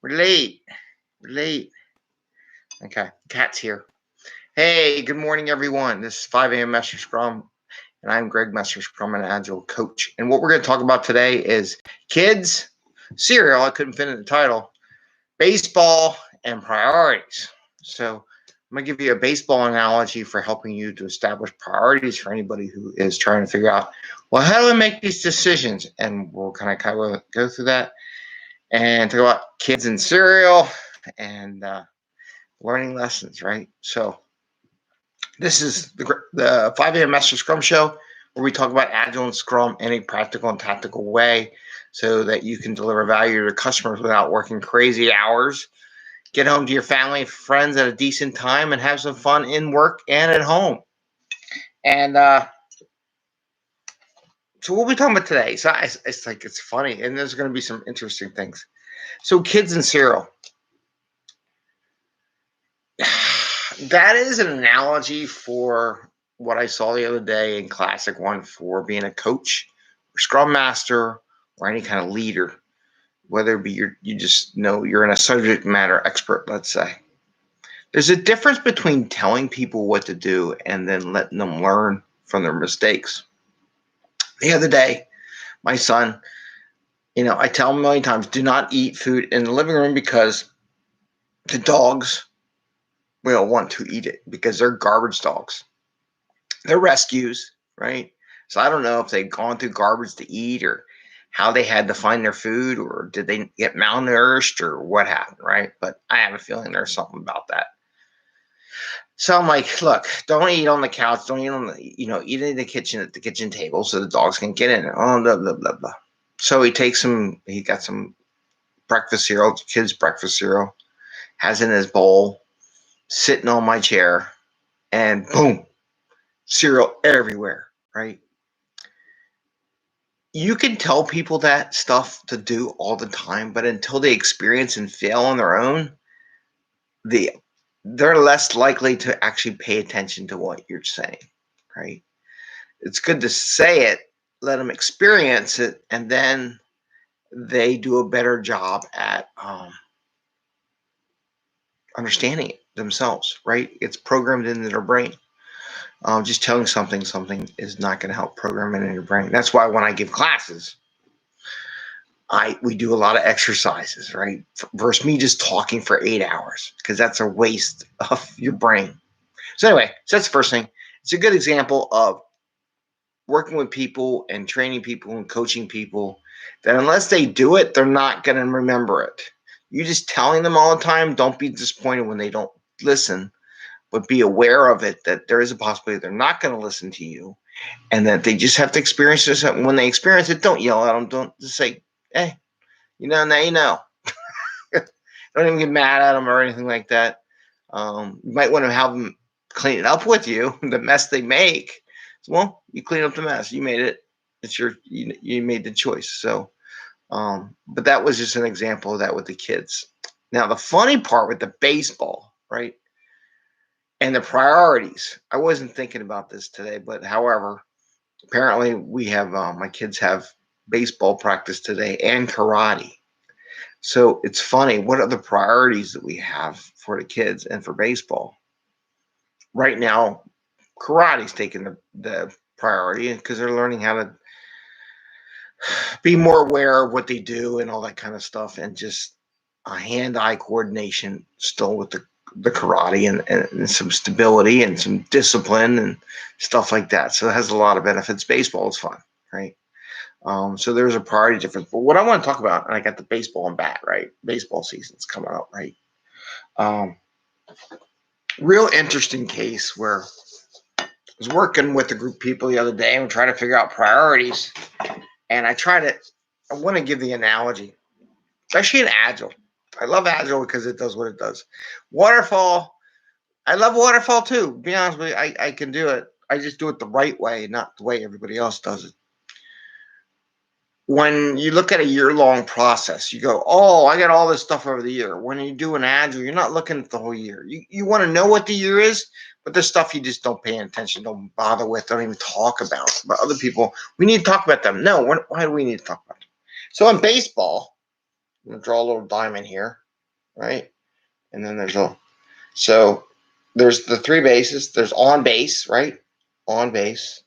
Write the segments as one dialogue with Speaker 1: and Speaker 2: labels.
Speaker 1: We're late. We're late. Okay, cat's here. Hey, good morning, everyone. This is 5 a.m. Mester Scrum, and I'm Greg, Mester Scrum and Agile coach. And what we're going to talk about today is kids, cereal. I couldn't fit in the title, baseball, and priorities. So I'm going to give you a baseball analogy for helping you to establish priorities for anybody who is trying to figure out, well, how do I make these decisions? And we'll kind of go through that and talk about kids and cereal and learning lessons, right? So this is the 5 a.m. Mester Scrum Show, where we talk about Agile and Scrum in a practical and tactical way so that you can deliver value to your customers without working crazy hours. Get home to your family and friends at a decent time and have some fun in work and at home. And so we'll be talking about today. So it's funny, and there's going to be some interesting things. So kids and cereal. That is an analogy for what I saw the other day in Classic One for being a coach or scrum master or any kind of leader, whether it be you just know you're in a subject matter expert, let's say. There's a difference between telling people what to do and then letting them learn from their mistakes. The other day, my son, I tell him a million times, do not eat food in the living room because the dogs will want to eat it because they're garbage dogs. They're rescues, right? So I don't know if they've gone through garbage to eat or how they had to find their food or did they get malnourished or what happened, right? But I have a feeling there's something about that. So I'm like, look, don't eat on the couch. Don't eat on the, eat in the kitchen at the kitchen table so the dogs can get in it. Oh, blah, blah, blah, blah. So he got some breakfast cereal, kids' breakfast cereal, has it in his bowl, sitting on my chair, and boom, cereal everywhere, right? You can tell people that stuff to do all the time, but until they experience and fail on their own, they're less likely to actually pay attention to what you're saying, right? It's good to say it, let them experience it, and then they do a better job at understanding it themselves, right? It's programmed into their brain. Just telling something is not going to help program it in your brain. That's why when I give classes, we do a lot of exercises, right? Versus me just talking for 8 hours, because that's a waste of your brain. So anyway, so that's the first thing. It's a good example of working with people and training people and coaching people that unless they do it, they're not going to remember it. You just telling them all the time, don't be disappointed when they don't listen, but be aware of it, that there is a possibility they're not going to listen to you and that they just have to experience this. And when they experience it, don't yell at them. Don't just say, hey, now you know. Don't even get mad at them or anything like that. You might want to have them clean it up with you, the mess they make. So, well, you clean up the mess. You made it. It's you made the choice. So, but that was just an example of that with the kids. Now, the funny part with the baseball, right, and the priorities. I wasn't thinking about this today, but however, apparently we have my kids have baseball practice today and karate. So it's funny, what are the priorities that we have for the kids and for baseball? Right now, karate's taking the priority because they're learning how to be more aware of what they do and all that kind of stuff, and just hand-eye coordination still with the karate and some stability and some discipline and stuff like that. So it has a lot of benefits. Baseball is fun, right? So there's a priority difference. But what I want to talk about, and I got the baseball and bat, right? Baseball season's coming up, right? Real interesting case where I was working with a group of people the other day and we're trying to figure out priorities. And I want to give the analogy, especially in Agile. I love Agile because it does what it does. Waterfall, I love waterfall too. To be honest with you, I can do it. I just do it the right way, not the way everybody else does it. When you look at a year-long process, you go, oh, I got all this stuff over the year. When you do an Agile, you're not looking at the whole year. You want to know what the year is, but there's stuff you just don't pay attention, don't bother with, don't even talk about. But other people, we need to talk about them. No, why do we need to talk about them? So in baseball, I'm going to draw a little diamond here. right? And then so there's the three bases. There's on base, right? On base.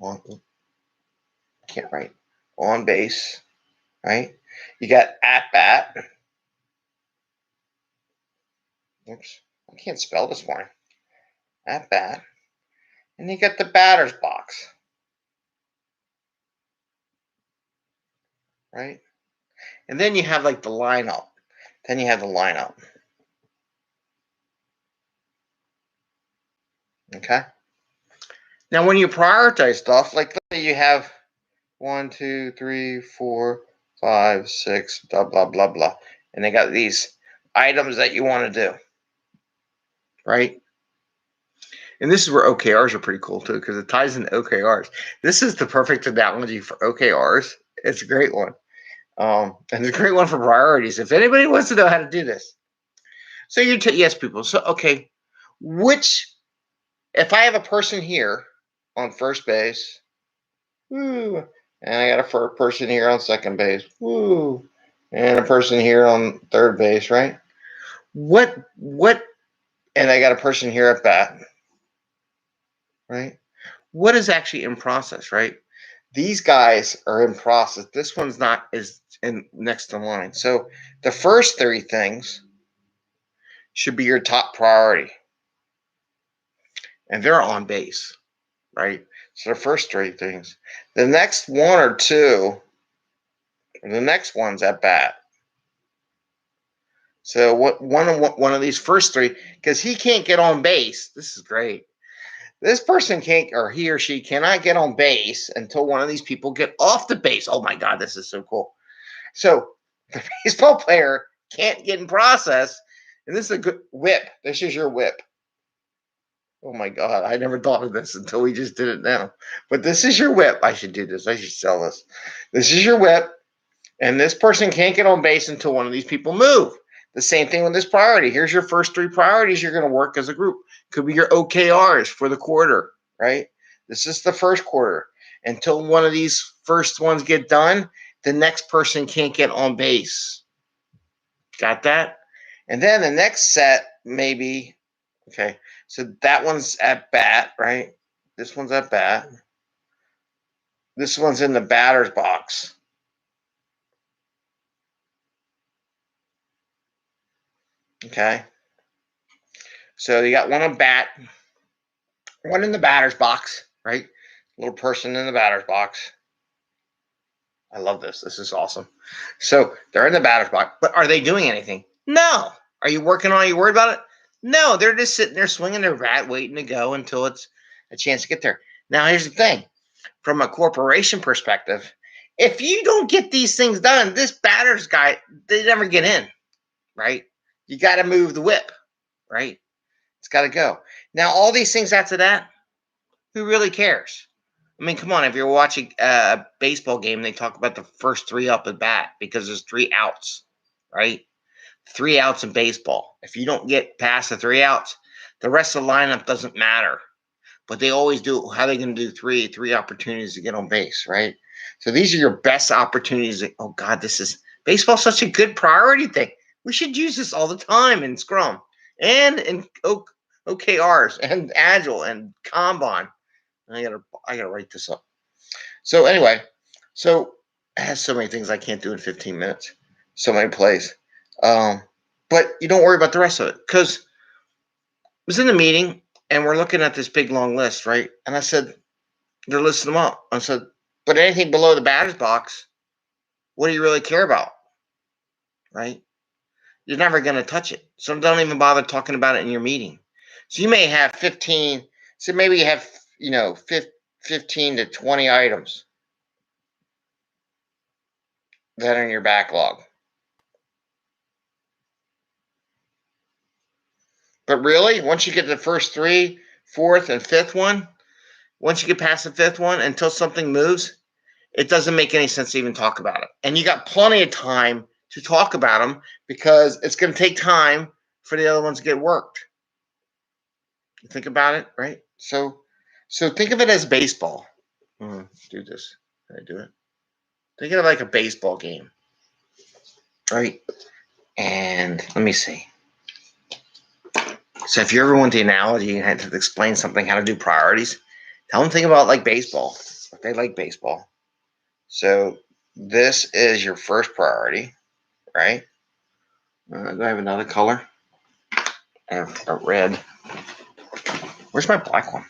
Speaker 1: I can't write. On base, right? You got at bat. Oops, I can't spell this morning. At bat. And you got the batter's box, right? And then you have like the lineup. Then you have the lineup. Okay. Now, when you prioritize stuff, like let's say you have 1, 2, 3, 4, 5, 6, blah, blah, blah, blah. And they got these items that you want to do, right? And this is where OKRs are pretty cool too, because it ties into OKRs. This is the perfect analogy for OKRs. It's a great one. And it's a great one for priorities. If anybody wants to know how to do this. So yes, people. So, okay, if I have a person here on first base, woo, and I got a person here on second base, woo, and a person here on third base, right? And I got a person here at bat, right? What is actually in process, right? These guys are in process. This one's not is in next in line. So the first three things should be your top priority. And they're on base, right? So the first three things. The next one or two, the next one's at bat. So one of these first three, because he can't get on base. This is great. This person can't, or he or she cannot get on base until one of these people get off the base. Oh my God, this is so cool. So the baseball player can't get in process, and this is a good whip. This is your whip. Oh my God, I never thought of this until we just did it now. But this is your whip. I should do this. I should sell this. This is your whip, and this person can't get on base until one of these people move. The same thing with this priority. Here's your first three priorities you're going to work as a group. Could be your OKRs for the quarter, right? This is the first quarter. Until one of these first ones get done, the next person can't get on base. Got that? And then the next set, maybe, okay, so that one's at bat, right? This one's at bat. This one's in the batter's box. Okay. So you got one on bat, one in the batter's box, right? Little person in the batter's box. I love this. This is awesome. So they're in the batter's box, but are they doing anything? No. Are you working on it? Are you worried about it? No. They're just sitting there swinging their bat, waiting to go until it's a chance to get there. Now, here's the thing. From a corporation perspective, if you don't get these things done, this batter's guy, they never get in, right? You got to move the whip, right? It's got to go. Now, all these things after that, who really cares? I mean, come on. If you're watching a baseball game, they talk about the first three up at bat because there's 3 outs, right? 3 outs in baseball. If you don't get past the 3 outs, the rest of the lineup doesn't matter. But they always do. How are they going to do three opportunities to get on base, right? So these are your best opportunities. Oh God, baseball's such a good priority thing. We should use this all the time in Scrum and in OKRs and Agile and Kanban. I gotta write this up. So anyway, so it has so many things I can't do in 15 minutes. So many plays. But you don't worry about the rest of it because I was in the meeting and we're looking at this big long list, right? And I said, they're listing them up. I said, but anything below the batter's box, what do you really care about? Right? You're never going to touch it. So don't even bother talking about it in your meeting. So you may have 15, so maybe you have, 15 to 20 items that are in your backlog. But really, once you get the first 3, 4th, and 5th one, once you get past the 5th one, until something moves, it doesn't make any sense to even talk about it. And you got plenty of time to talk about them because it's going to take time for the other ones to get worked. You think about it, right? So think of it as baseball. Do this. Can I do it? Think of it like a baseball game. right? And let me see. So if you ever want the analogy and had to explain something, how to do priorities, tell them think about like baseball. If they like baseball. So this is your first priority, right? Do I have another color? I have a red. Where's my black one?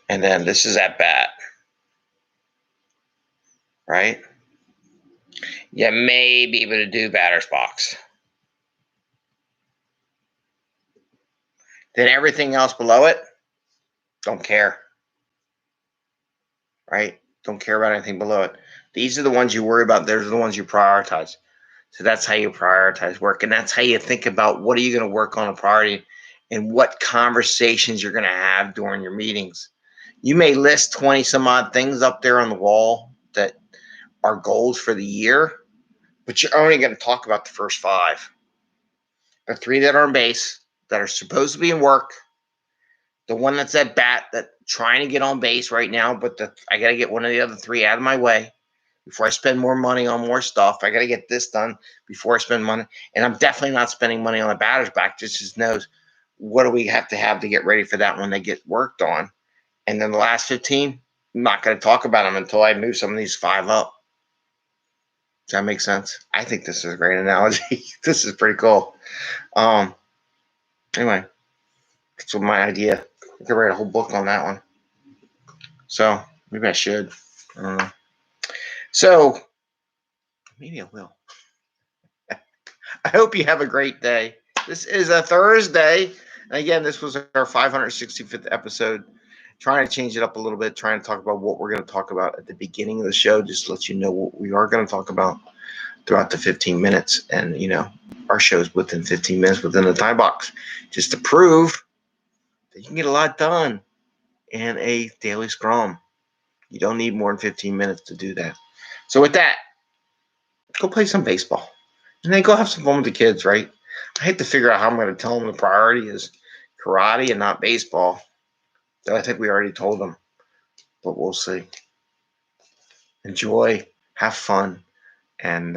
Speaker 1: And then this is at bat, right? You may be able to do batter's box. Then everything else below it, don't care, right? Don't care about anything below it. These are the ones you worry about. Those are the ones you prioritize. So that's how you prioritize work. And that's how you think about what are you going to work on a priority and what conversations you're going to have during your meetings. You may list 20 some odd things up there on the wall that are goals for the year, but you're only going to talk about the first 5. The 3 that are on base, that are supposed to be in work, the one that's at bat, that trying to get on base right now, but I got to get one of the other 3 out of my way before I spend more money on more stuff. I got to get this done before I spend money. And I'm definitely not spending money on the batter's back. Just knows what do we have to get ready for that when they get worked on. And then the last 15, I'm not going to talk about them until I move some of these 5 up. Does that make sense? I think this is a great analogy. This is pretty cool. Anyway, that's what my idea. I could write a whole book on that one. So maybe I should. I don't know. So maybe I will. I hope you have a great day. This is a Thursday. And again, this was our 565th episode. Trying to change it up a little bit, trying to talk about what we're going to talk about at the beginning of the show, just to let you know what we are going to talk about throughout the 15 minutes. And, our show's within 15 minutes within the time box, just to prove that you can get a lot done in a daily scrum. You don't need more than 15 minutes to do that. So with that, go play some baseball. And then go have some fun with the kids, right? I have to figure out how I'm going to tell them the priority is karate and not baseball. So I think we already told them, but we'll see. Enjoy, have fun, and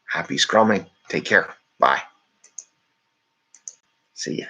Speaker 1: happy scrumming. Take care. Bye. See ya.